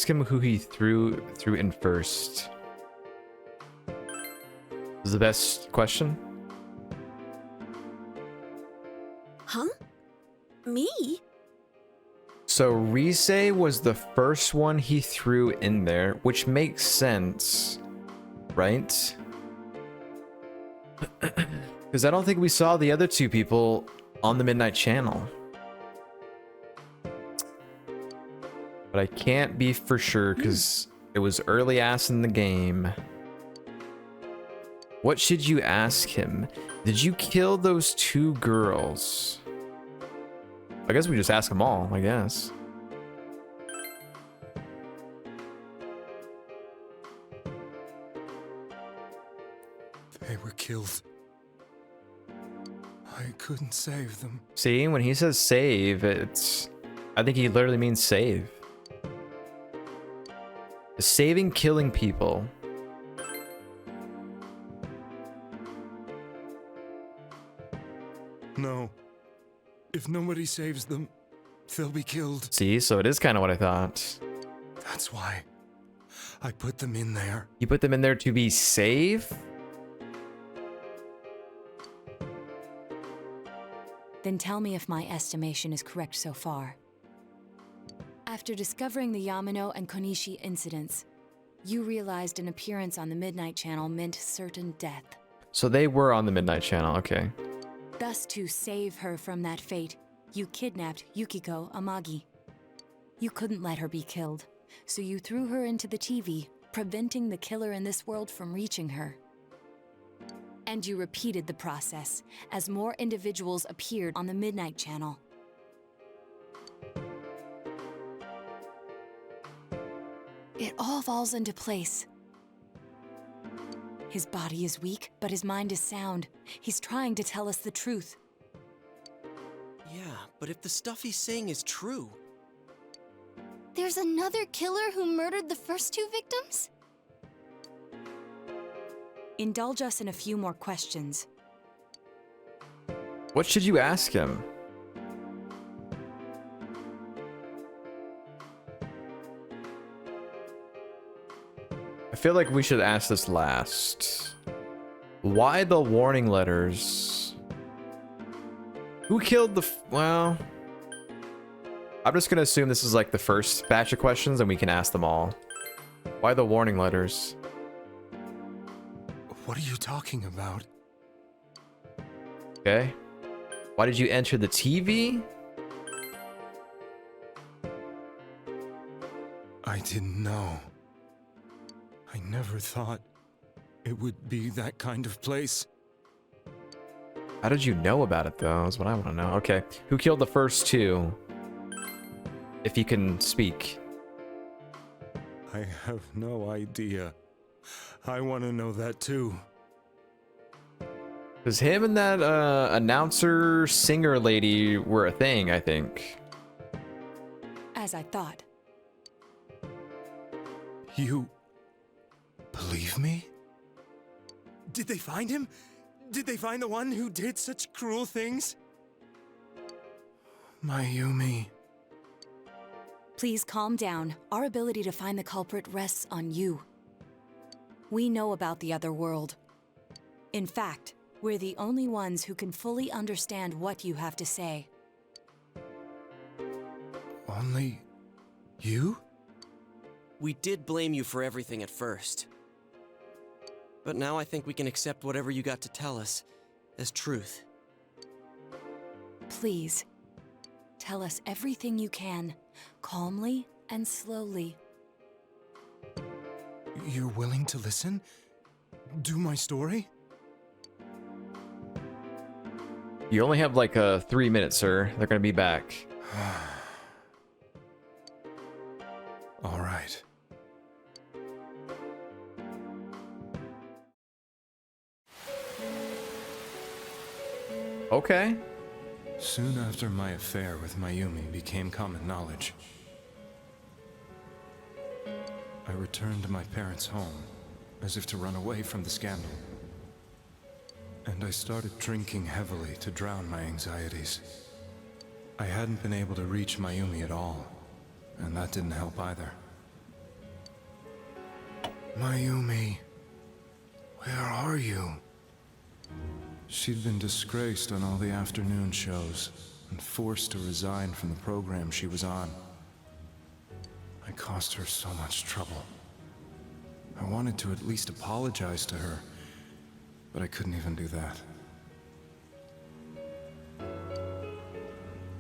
ask him who he threw in first. This is the best question. Huh? Me? So Risette was the first one he threw in there, which makes sense, right? Because I don't think we saw the other two people on the Midnight Channel. But I can't be for sure because it was early ass in the game. What should you ask him? Did you kill those two girls? I guess we just ask them all, I guess. They were killed. I couldn't save them. See, when he says save, it's... I think he literally means save. Saving killing people. No. If nobody saves them, they'll be killed. See, so it is kind of what I thought. That's why I put them in there. You put them in there to be safe? Then tell me if my estimation is correct so far. After discovering the Yamano and Konishi incidents, you realized an appearance on the Midnight Channel meant certain death. So they were on the Midnight Channel, okay. Thus, to save her from that fate, you kidnapped Yukiko Amagi. You couldn't let her be killed, so you threw her into the TV, preventing the killer in this world from reaching her. And you repeated the process, as more individuals appeared on the Midnight Channel. It all falls into place. His body is weak, but his mind is sound. He's trying to tell us the truth. Yeah, but if the stuff he's saying is true... There's another killer who murdered the first two victims? Indulge us in a few more questions. What should you ask him? I feel like we should ask this last. Why the warning letters? Who killed the... well... I'm just gonna assume this is like the first batch of questions and we can ask them all. Why the warning letters? What are you talking about? Okay. Why did you enter the TV? I didn't know. I never thought it would be that kind of place. How did you know about it though, is what I want to know. Okay. Who killed the first two? If you can speak. I have no idea. I want to know that too. Because him and that announcer singer lady were a thing, I think. As I thought. You believe me? Did they find him? Did they find the one who did such cruel things? Mayumi. Please calm down. Our ability to find the culprit rests on you. We know about the other world. In fact, we're the only ones who can fully understand what you have to say. Only you? We did blame you for everything at first. But now I think we can accept whatever you got to tell us as truth. Please, tell us everything you can, calmly and slowly. You're willing to listen? Do my story? You only have like 3 minutes, sir. They're gonna be back. All right. Okay. Soon after my affair with Mayumi became common knowledge, I returned to my parents' home, as if to run away from the scandal. And I started drinking heavily to drown my anxieties. I hadn't been able to reach Mayumi at all, and that didn't help either. Mayumi, where are you? She'd been disgraced on all the afternoon shows and forced to resign from the program she was on. I caused her so much trouble. I wanted to at least apologize to her, but I couldn't even do that.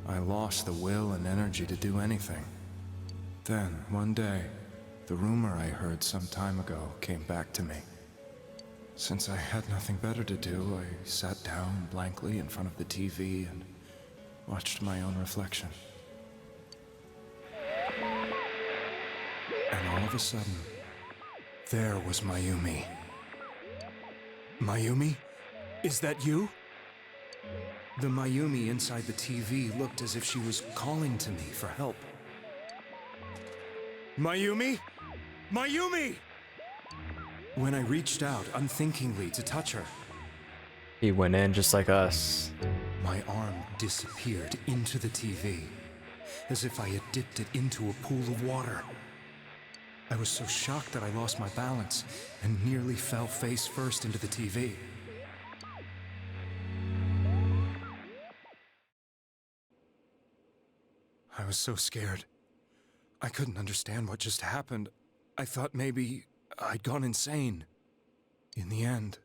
I lost the will and energy to do anything. Then, one day, the rumor I heard some time ago came back to me. Since I had nothing better to do, I sat down blankly in front of the TV and watched my own reflection. And all of a sudden, there was Mayumi. Mayumi? Is that you? The Mayumi inside the TV looked as if she was calling to me for help. Mayumi? Mayumi! When I reached out unthinkingly to touch her, He went in just like us. my arm disappeared into the TV, as if I had dipped it into a pool of water. I was so shocked that I lost my balance and nearly fell face first into the TV. I was so scared. I couldn't understand what just happened. I thought maybe I'd gone insane. In the end,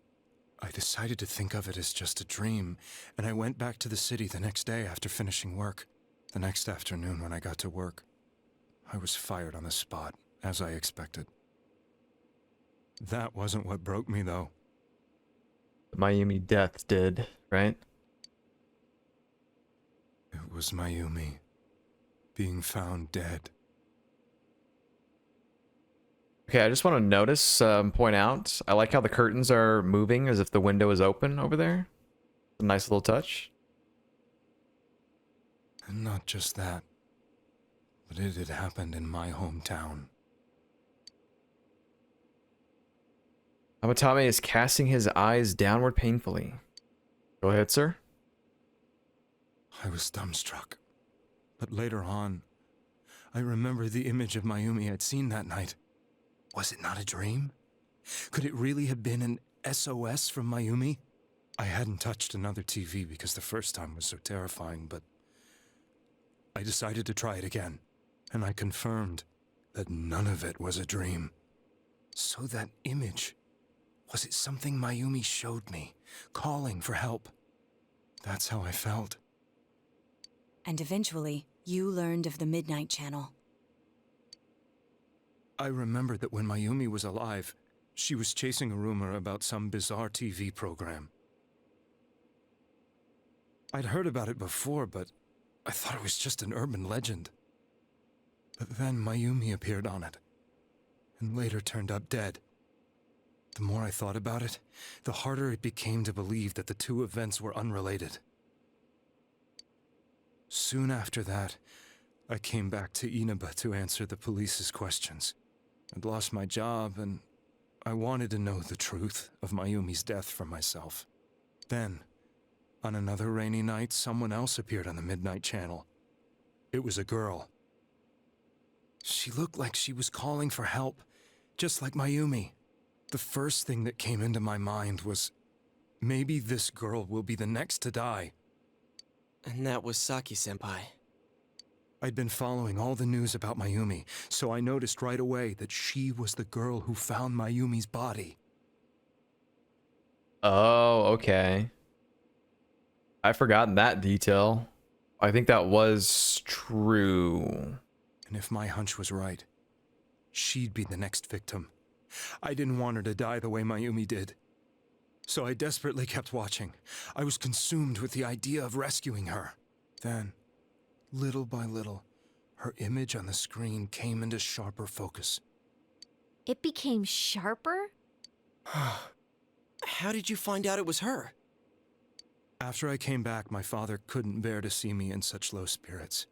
I decided to think of it as just a dream, and I went back to the city the next day after finishing work. The next afternoon when I got to work, I was fired on the spot, as I expected. That wasn't what broke me, though. The Mayumi death did, right? It was Mayumi being found dead. Okay, I just want to notice, point out, I like how the curtains are moving as if the window is open over there. A nice little touch. And not just that, but it had happened in my hometown. Amatame is casting his eyes downward painfully. Go ahead, sir. I was dumbstruck. But later on, I remembered the image of Mayumi I'd seen that night. Was it not a dream? Could it really have been an SOS from Mayumi? I hadn't touched another TV because the first time was so terrifying, but I decided to try it again, and I confirmed that none of it was a dream. So that image, was it something Mayumi showed me, calling for help? That's how I felt. And eventually, you learned of the Midnight Channel. I remembered that when Mayumi was alive, she was chasing a rumor about some bizarre TV program. I'd heard about it before, but I thought it was just an urban legend. But then Mayumi appeared on it, and later turned up dead. The more I thought about it, the harder it became to believe that the two events were unrelated. Soon after that, I came back to Inaba to answer the police's questions. I'd lost my job, and I wanted to know the truth of Mayumi's death for myself. Then, on another rainy night, someone else appeared on the Midnight Channel. It was a girl. She looked like she was calling for help, just like Mayumi. The first thing that came into my mind was, maybe this girl will be the next to die. And that was Saki-senpai. I'd been following all the news about Mayumi, so I noticed right away that she was the girl who found Mayumi's body. Oh, okay. I've forgotten that detail. I think that was true. And if my hunch was right, she'd be the next victim. I didn't want her to die the way Mayumi did. So I desperately kept watching. I was consumed with the idea of rescuing her. Then, little by little, her image on the screen came into sharper focus. It became sharper? How did you find out it was her? After I came back, my father couldn't bear to see me in such low spirits,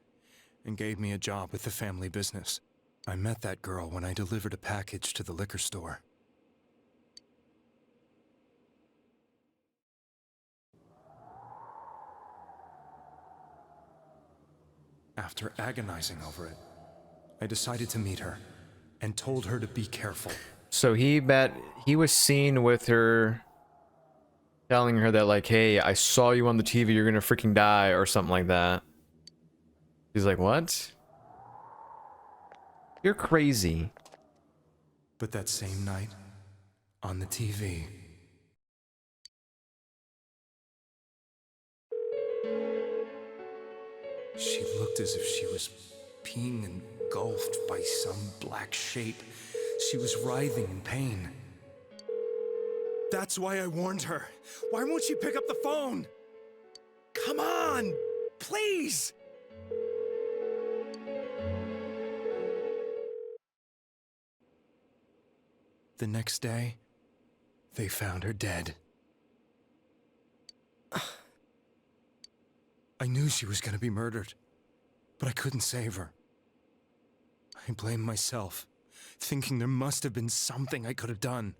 and gave me a job with the family business. I met that girl when I delivered a package to the liquor store. After agonizing over it, I decided to meet her, and told her to be careful. So he was seen with her, telling her that like, hey, I saw you on the TV, you're gonna freaking die or something like that. He's like, what? You're crazy. But that same night, on the TV, she looked as if she was being engulfed by some black shape. She was writhing in pain. That's why I warned her. Why won't she pick up the phone? Come on, please! The next day, they found her dead. I knew she was gonna be murdered, but I couldn't save her. I blamed myself, thinking there must have been something I could have done.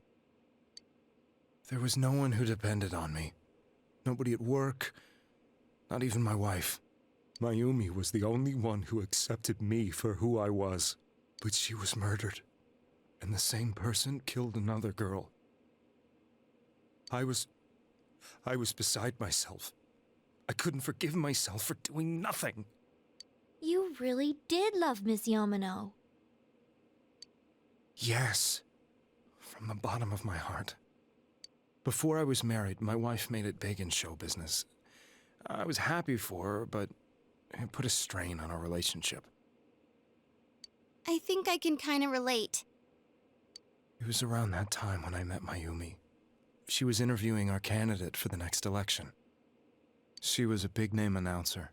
There was no one who depended on me. Nobody at work, not even my wife. Mayumi was the only one who accepted me for who I was. But she was murdered, and the same person killed another girl. I was beside myself. I couldn't forgive myself for doing nothing. You really did love Miss Yamano. Yes, from the bottom of my heart. Before I was married, my wife made it big in show business. I was happy for her, but it put a strain on our relationship. I think I can kind of relate. It was around that time when I met Mayumi. She was interviewing our candidate for the next election. She was a big-name announcer,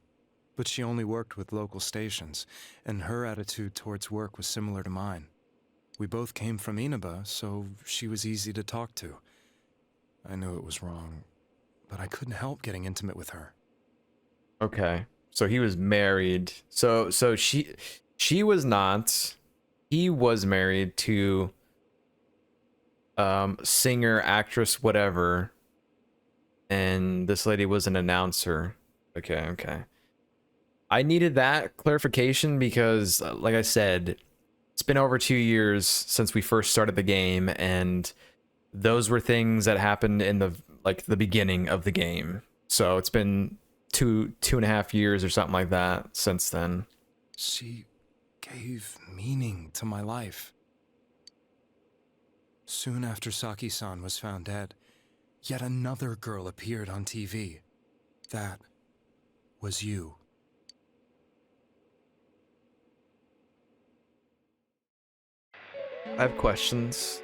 but she only worked with local stations, and her attitude towards work was similar to mine. We both came from Inaba, so she was easy to talk to. I knew it was wrong, but I couldn't help getting intimate with her. Okay. So he was married. So she was not. He was married to singer, actress, whatever. And this lady was an announcer. Okay. I needed that clarification because like I said, it's been over 2 years since we first started the game, and those were things that happened in the beginning of the game. So it's been two and a half years or something like that since then. She gave meaning to my life. Soon after Saki-san was found dead, yet another girl appeared on TV. That was you. I have questions.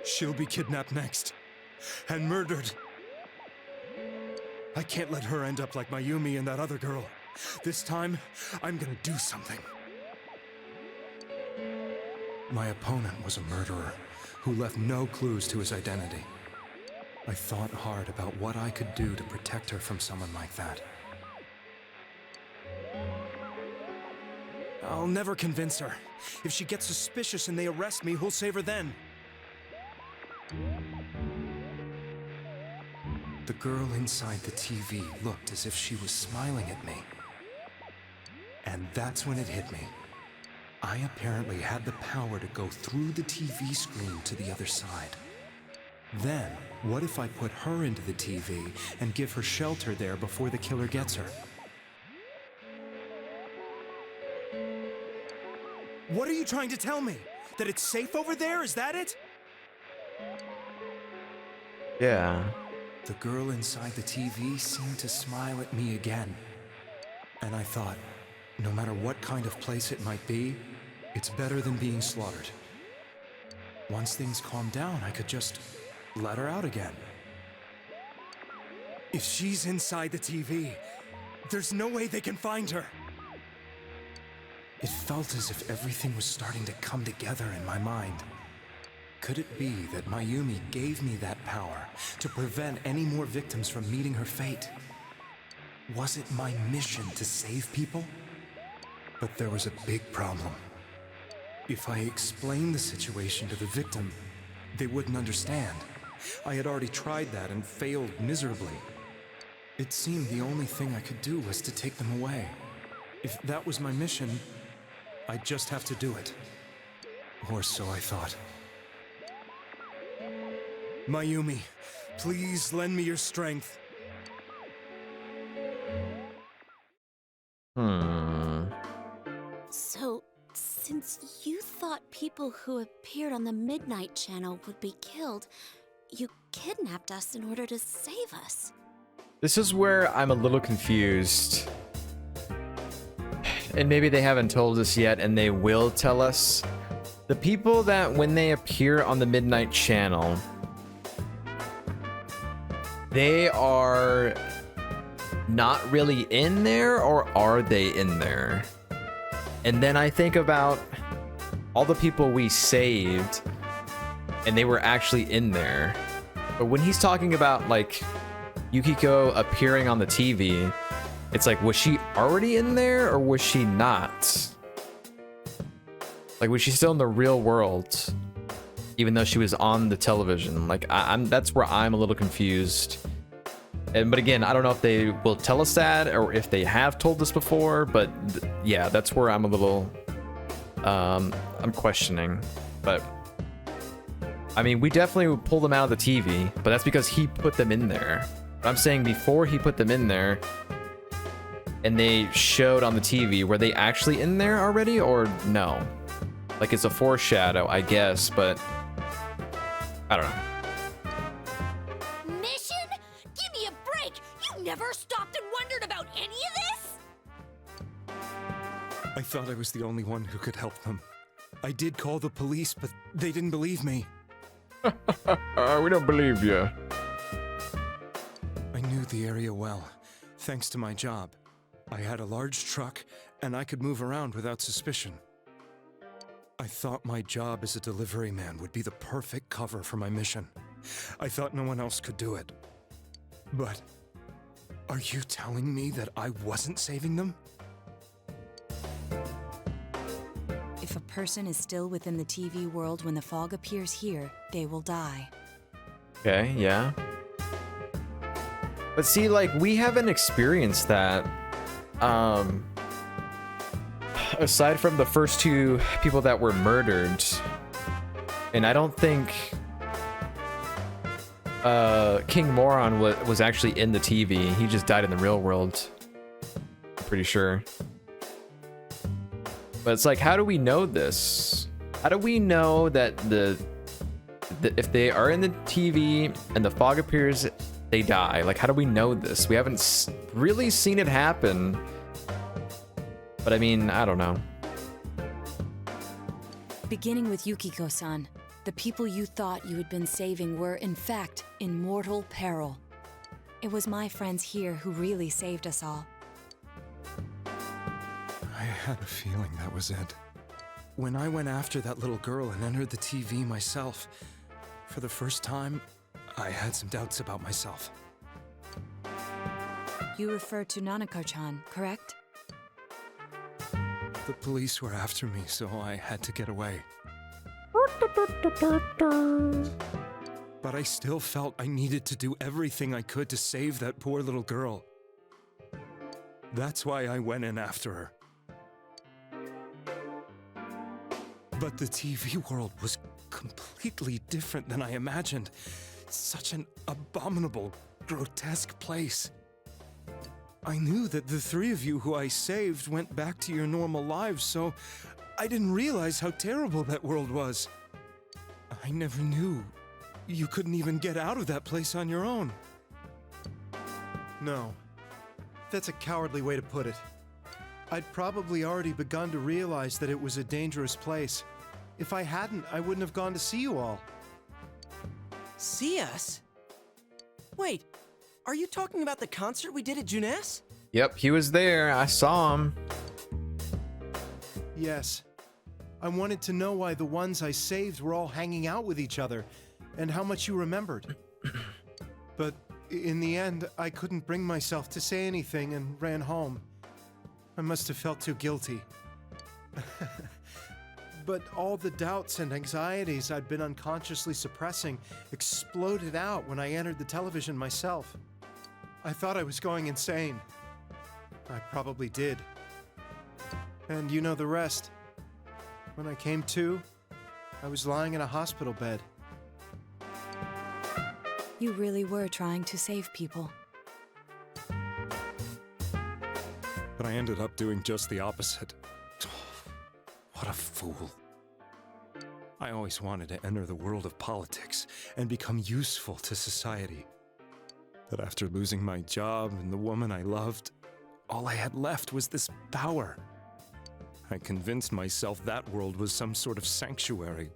She'll be kidnapped next, and murdered. I can't let her end up like Mayumi and that other girl. This time, I'm gonna do something. My opponent was a murderer who left no clues to his identity. I thought hard about what I could do to protect her from someone like that. I'll never convince her. If she gets suspicious and they arrest me, who'll save her then? The girl inside the TV looked as if she was smiling at me. And that's when it hit me. I apparently had the power to go through the TV screen to the other side. Then, what if I put her into the TV and give her shelter there before the killer gets her? What are you trying to tell me? That it's safe over there? Is that it? Yeah. The girl inside the TV seemed to smile at me again. And I thought, no matter what kind of place it might be, it's better than being slaughtered. Once things calmed down, I could just let her out again. If she's inside the TV, there's no way they can find her. It felt as if everything was starting to come together in my mind. Could it be that Mayumi gave me that power to prevent any more victims from meeting her fate? Was it my mission to save people? But there was a big problem. If I explained the situation to the victim, they wouldn't understand. I had already tried that and failed miserably. It seemed the only thing I could do was to take them away. If that was my mission, I'd just have to do it. Or so I thought. Mayumi, please lend me your strength. So, since you thought people who appeared on the Midnight Channel would be killed, you kidnapped us in order to save us. This is where I'm a little confused. And maybe they haven't told us yet, and they will tell us. The people that, when they appear on the Midnight Channel, they are not really in there, or are they in there? And then I think about all the people we saved, and they were actually in there. But when he's talking about, like, Yukiko appearing on the TV, it's like, was she already in there, or was she not? Like, was she still in the real world, even though she was on the television? Like, that's where I'm a little confused. But again, I don't know if they will tell us that, or if they have told us before, but yeah, that's where I'm a little, I'm questioning. But, I mean, we definitely would pull them out of the TV, but that's because he put them in there. But I'm saying before he put them in there, and they showed on the TV, were they actually in there already, or no? Like, it's a foreshadow, I guess, but I don't know. Mission? Give me a break! You never stopped and wondered about any of this? I thought I was the only one who could help them. I did call the police, but they didn't believe me. We don't believe you. I knew the area well, thanks to my job. I had a large truck, and I could move around without suspicion. I thought my job as a delivery man would be the perfect cover for my mission. I thought no one else could do it. But are you telling me that I wasn't saving them? If a person is still within the TV world when the fog appears here, they will die. Okay, yeah. But see, like, we haven't experienced that. Aside from the first two people that were murdered, and I don't think King Moron was actually in the TV. He just died in the real world. I'm pretty sure. But it's like, how do we know this? How do we know that if they are in the TV and the fog appears, they die? Like, how do we know this? We haven't really seen it happen. But I mean, I don't know. Beginning with Yukiko-san, the people you thought you had been saving were, in fact, in mortal peril. It was my friends here who really saved us all. I had a feeling that was it. When I went after that little girl and entered the TV myself, for the first time, I had some doubts about myself. You refer to Nanako-chan, correct? The police were after me, so I had to get away. But I still felt I needed to do everything I could to save that poor little girl. That's why I went in after her. But the TV world was completely different than I imagined. Such an abominable, grotesque place. I knew that the three of you who I saved went back to your normal lives, so I didn't realize how terrible that world was. I never knew you couldn't even get out of that place on your own. No. That's a cowardly way to put it. I'd probably already begun to realize that it was a dangerous place. If I hadn't, I wouldn't have gone to see you all. See us? Wait, are you talking about the concert we did at Junes? Yep, he was there. I saw him. Yes. I wanted to know why the ones I saved were all hanging out with each other, and how much you remembered. But in the end, I couldn't bring myself to say anything and ran home. I must have felt too guilty. But all the doubts and anxieties I'd been unconsciously suppressing exploded out when I entered the television myself. I thought I was going insane. I probably did. And you know the rest. When I came to, I was lying in a hospital bed. You really were trying to save people. But I ended up doing just the opposite. What a fool. I always wanted to enter the world of politics and become useful to society. But after losing my job and the woman I loved, all I had left was this power. I convinced myself that world was some sort of sanctuary,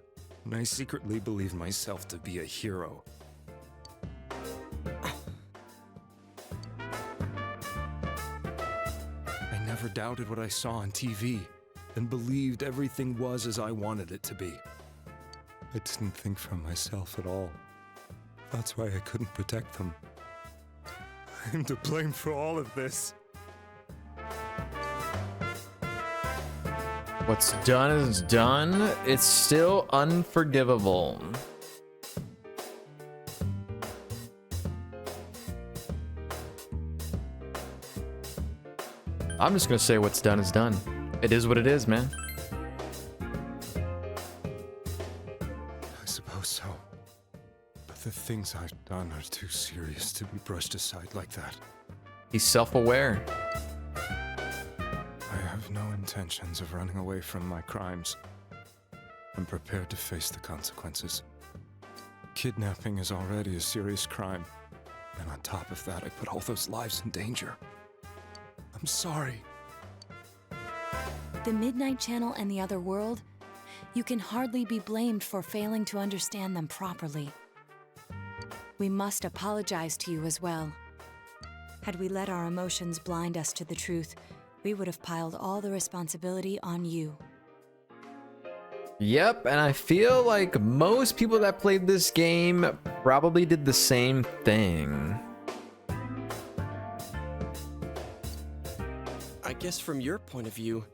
and I secretly believed myself to be a hero. I never doubted what I saw on TV, and believed everything was as I wanted it to be. I didn't think for myself at all. That's why I couldn't protect them. I'm to blame for all of this. What's done is done. It's still unforgivable. I'm just gonna say what's done is done. It is what it is, man. I suppose so. But the things I've done are too serious to be brushed aside like that. He's self-aware. I have no intentions of running away from my crimes. I'm prepared to face the consequences. Kidnapping is already a serious crime, and on top of that, I put all those lives in danger. I'm sorry. The Midnight Channel and the other world, you can hardly be blamed for failing to understand them properly. We must apologize to you as well. Had we let our emotions blind us to the truth, we would have piled all the responsibility on you. Yep, and I feel like most people that played this game probably did the same thing. I guess from your point of view,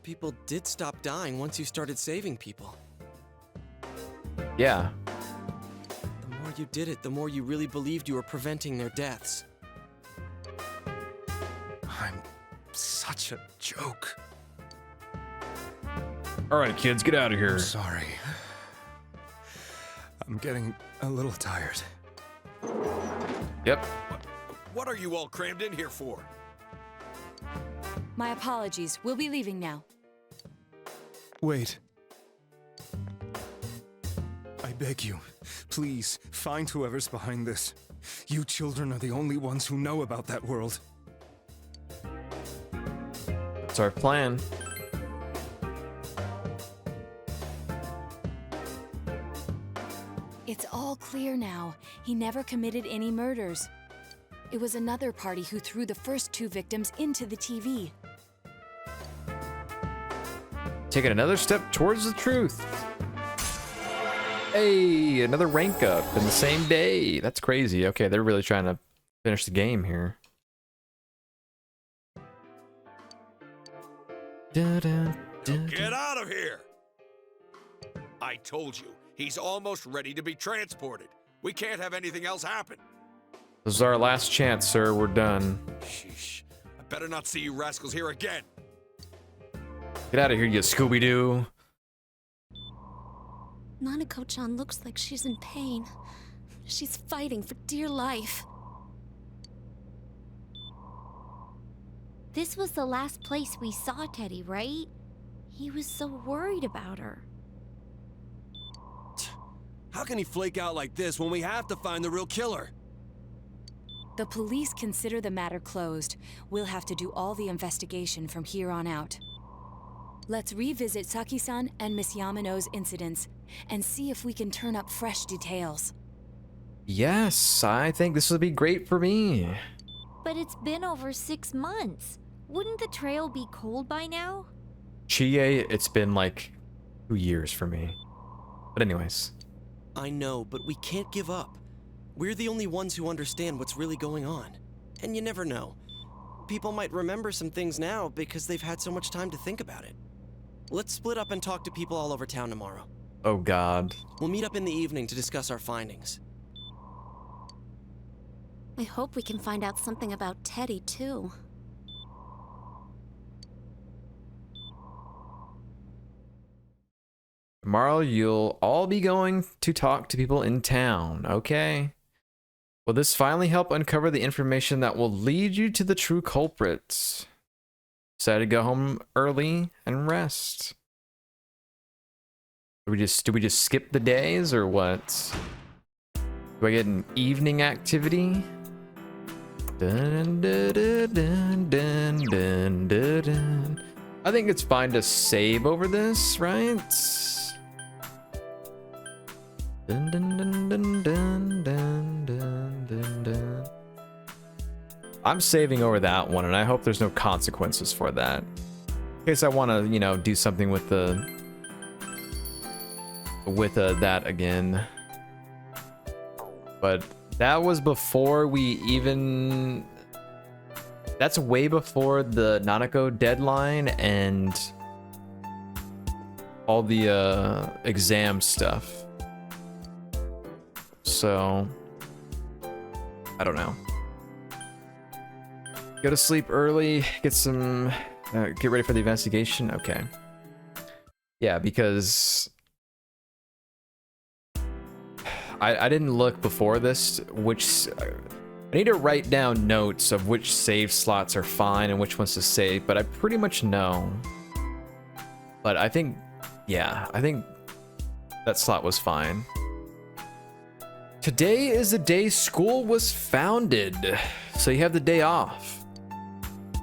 people did stop dying once you started saving people. Yeah. The more you did it, the more you really believed you were preventing their deaths. I'm such a joke. All right, kids, get out of here. I'm sorry. I'm getting a little tired. Yep. What are you all crammed in here for? My apologies. We'll be leaving now. Wait. I beg you, please, find whoever's behind this. You children are the only ones who know about that world. That's our plan. It's all clear now. He never committed any murders. It was another party who threw the first two victims into the TV. Taking another step towards the truth. Hey, another rank up in the same day. That's crazy. Okay, they're really trying to finish the game here. Get out of here! I told you, he's almost ready to be transported. We can't have anything else happen. This is our last chance, sir. We're done. Sheesh. I better not see you rascals here again. Get out of here, you Scooby-Doo. Nanako-chan looks like she's in pain. She's fighting for dear life. This was the last place we saw Teddy, right? He was so worried about her. How can he flake out like this when we have to find the real killer? The police consider the matter closed. We'll have to do all the investigation from here on out. Let's revisit Saki-san and Miss Yamano's incidents and see if we can turn up fresh details. Yes, I think this would be great for me. But it's been over 6 months. Wouldn't the trail be cold by now? Chie, it's been like 2 years for me. But anyways. I know, but we can't give up. We're the only ones who understand what's really going on. And you never know. People might remember some things now because they've had so much time to think about it. Let's split up and talk to people all over town tomorrow. Oh God. We'll meet up in the evening to discuss our findings. I hope we can find out something about Teddy, too. Tomorrow you'll all be going to talk to people in town, okay? Will this finally help uncover the information that will lead you to the true culprits? Decided to go home early and rest. Do we just skip the days or what? Do I get an evening activity? Dun, dun, dun, dun, dun, dun, dun, dun. I think it's fine to save over this, right? Dun, dun, dun, dun, dun, dun, dun, dun, dun. I'm saving over that one, and I hope there's no consequences for that. In case I want to, you know, do something with the that again. But that was before we even... That's way before the Nanako deadline and all the exam stuff. So, I don't know. Go to sleep early, get some... get ready for the investigation? Okay. Yeah, because... I didn't look before this, which... I need to write down notes of which save slots are fine and which ones to save, but I pretty much know. But I think... Yeah, I think that slot was fine. Today is the day school was founded, so you have the day off.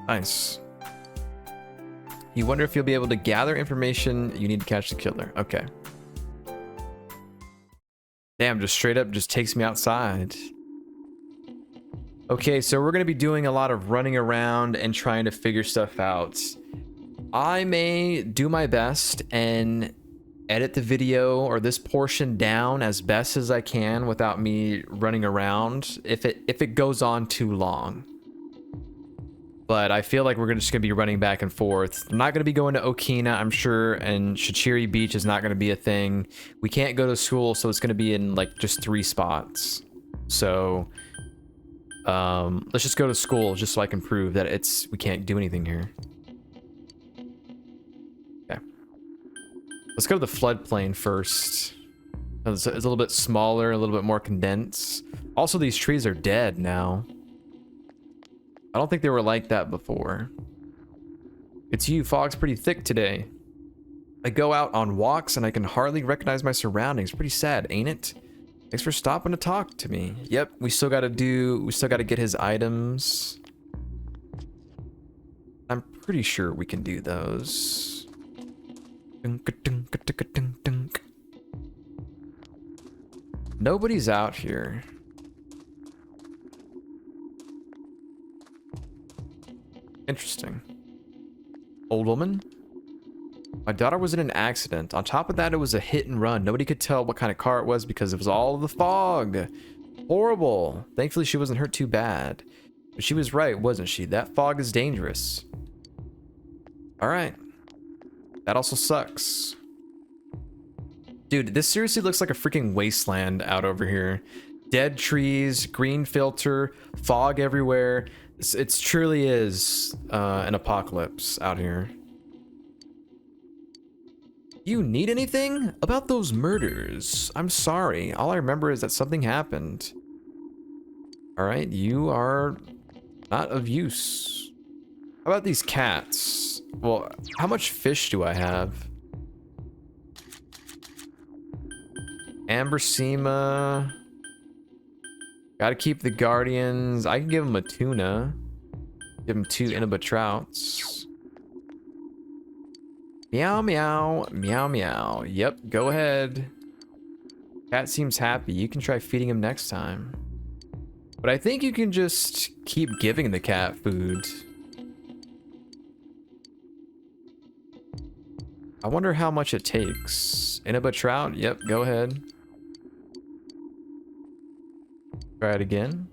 Nice. You wonder if you'll be able to gather information you need to catch the killer. Okay. Damn, just straight up just takes me outside. Okay, so we're gonna be doing a lot of running around and trying to figure stuff out. I may do my best and edit the video or this portion down as best as I can without me running around if it goes on too long. But I feel like we're just gonna be running back and forth. I'm not gonna be going to Okina, I'm sure, and Shichiri Beach is not gonna be a thing. We can't go to school, so it's gonna be in like just 3 spots. So let's just go to school just so I can prove that we can't do anything here. Okay. Let's go to the floodplain first. It's a little bit smaller, a little bit more condensed. Also, these trees are dead now. I don't think they were like that before. It's you, fog's pretty thick today. I go out on walks and I can hardly recognize my surroundings. Pretty sad, ain't it? Thanks for stopping to talk to me. Yep, we still gotta get his items. I'm pretty sure we can do those. Nobody's out here. Interesting. Old woman? My daughter was in an accident. On top of that, it was a hit and run. Nobody could tell what kind of car it was because it was all the fog. Horrible. Thankfully, she wasn't hurt too bad. But she was right, wasn't she? That fog is dangerous. Alright. That also sucks. Dude, this seriously looks like a freaking wasteland out over here. Dead trees, green filter, fog everywhere. It truly is an apocalypse out here. You need anything? About those murders. I'm sorry. All I remember is that something happened. Alright, you are not of use. How about these cats? Well, how much fish do I have? Ambersema. Gotta keep the guardians. I can give them a tuna. Give them 2 Inaba trouts. Meow, meow, meow, meow. Yep, go ahead. Cat seems happy. You can try feeding him next time. But I think you can just keep giving the cat food. I wonder how much it takes. Inaba trout? Yep, go ahead. Try it again.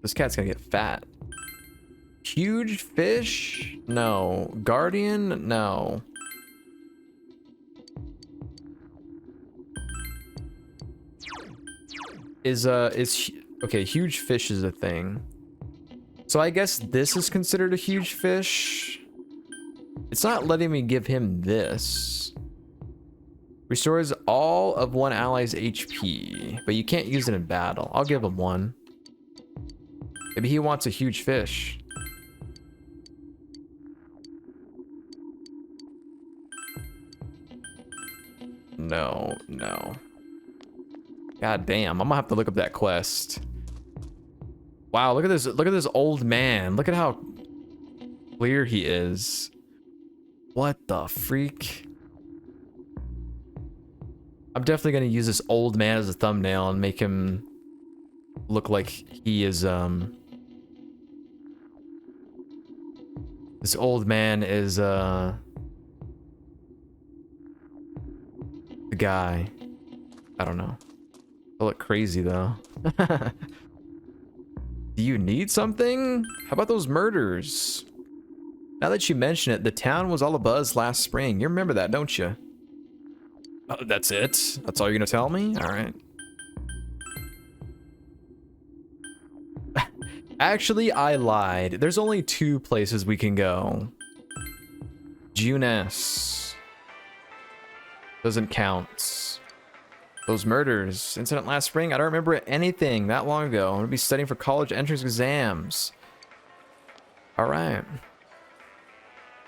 This cat's gonna get fat. Huge fish? No. Guardian? No. Okay, huge fish is a thing. So I guess this is considered a huge fish. It's not letting me give him this. Restores all of one ally's HP, but you can't use it in battle. I'll give him one. Maybe he wants a huge fish. No, no. God damn, I'm gonna have to look up that quest. Wow, look at this old man. Look at how clear he is. What the freak? I'm definitely gonna use this old man as a thumbnail and make him look like he is this old man is the guy. I don't know. I look crazy though. Do you need something? How about those murders? Now that you mention it, the town was all abuzz last spring. You remember that, don't you? Oh, that's it? That's all you're gonna tell me? All right. Actually, I lied. There's only 2 places we can go. Junes. Doesn't count. Those murders. Incident last spring. I don't remember anything that long ago. I'm gonna be studying for college entrance exams. All right.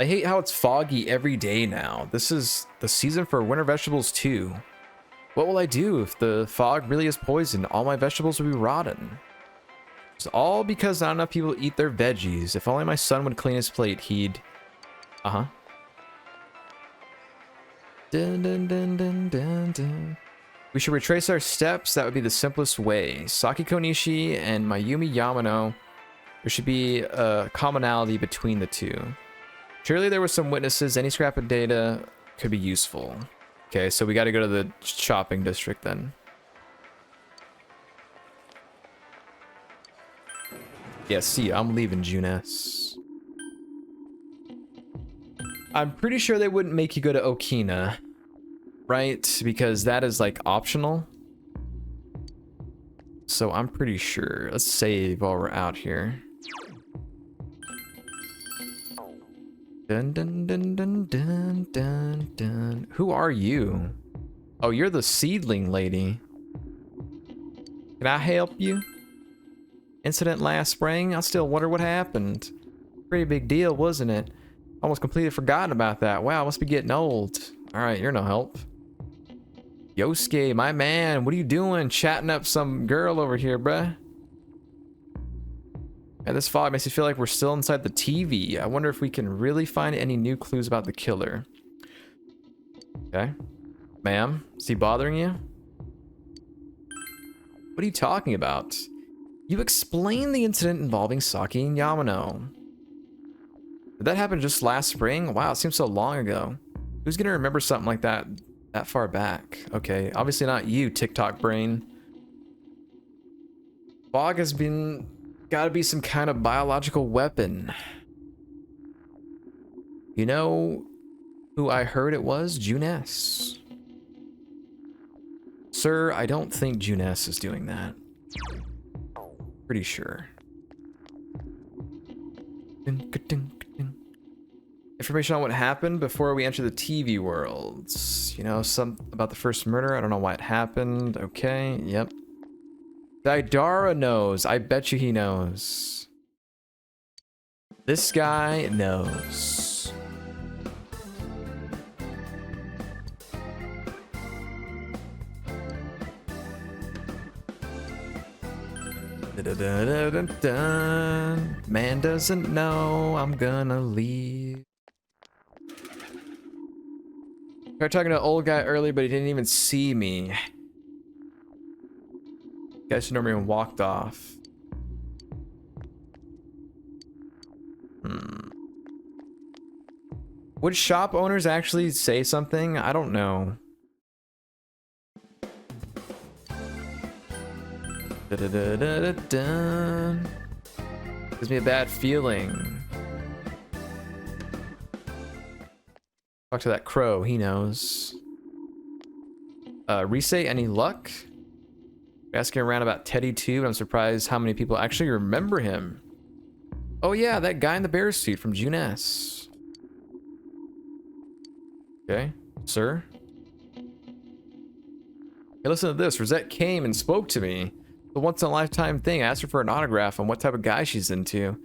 I hate how it's foggy every day now. This is the season for winter vegetables too. What will I do if the fog really is poison? All my vegetables will be rotten. It's all because not enough people eat their veggies. If only my son would clean his plate, he'd... Uh-huh. Dun, dun, dun, dun, dun, dun. We should retrace our steps. That would be the simplest way. Sakiko Nishi and Mayumi Yamano. There should be a commonality between the two. Surely there were some witnesses. Any scrap of data could be useful. Okay, so we got to go to the shopping district then. Yeah, see, I'm leaving Junes. I'm pretty sure they wouldn't make you go to Okina, right? Because that is like optional. So I'm pretty sure. Let's save while we're out here. Dun dun dun dun dun dun dun. Who are you? Oh, you're the seedling lady. Can I help you? Incident last spring? I still wonder what happened. Pretty big deal, wasn't it? Almost completely forgotten about that. Wow, must be getting old. Alright, you're no help. Yosuke, my man, what are you doing? Chatting up some girl over here, bruh. And this fog makes me feel like we're still inside the TV. I wonder if we can really find any new clues about the killer. Okay. Ma'am, is he bothering you? What are you talking about? You explained the incident involving Saki and Yamano. Did that happen just last spring? Wow, it seems so long ago. Who's gonna remember something like that far back? Okay, obviously not you, TikTok brain. Fog has been... gotta be some kind of biological weapon. You know who I heard it was? Junes. Sir, I don't think Junes is doing that. Pretty sure. Information on what happened before we enter the TV world. You know, some about the first murder. I don't know why it happened. Okay, yep. Daidara knows. I bet you he knows. This guy knows. Man doesn't know I'm gonna leave. Tried talking to an old guy earlier, but he didn't even see me. Guys should normally walked off. Would shop owners actually say something? I don't know. Gives me a bad feeling. Talk to that crow, he knows. Risette, any luck? Asking around about Teddy too, but I'm surprised how many people actually remember him. Oh yeah, that guy in the bear suit from Junes. Okay, sir. Hey, listen to this. Risette came and spoke to me. The once-in-a-lifetime thing. I asked her for an autograph on what type of guy she's into.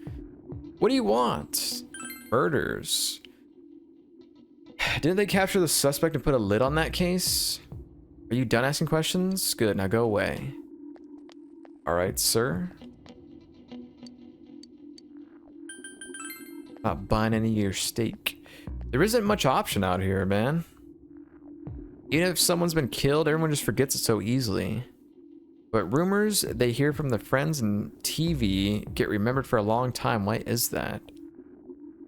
What do you want? Murders. Didn't they capture the suspect and put a lid on that case? Are you done asking questions? Good, now go away. Alright, sir. Not buying any of your steak. There isn't much option out here, man. Even if someone's been killed, everyone just forgets it so easily. But rumors they hear from the friends and TV get remembered for a long time. Why is that?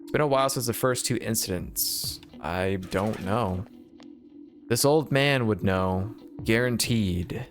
It's been a while since the first 2 incidents. I don't know. This old man would know. Guaranteed.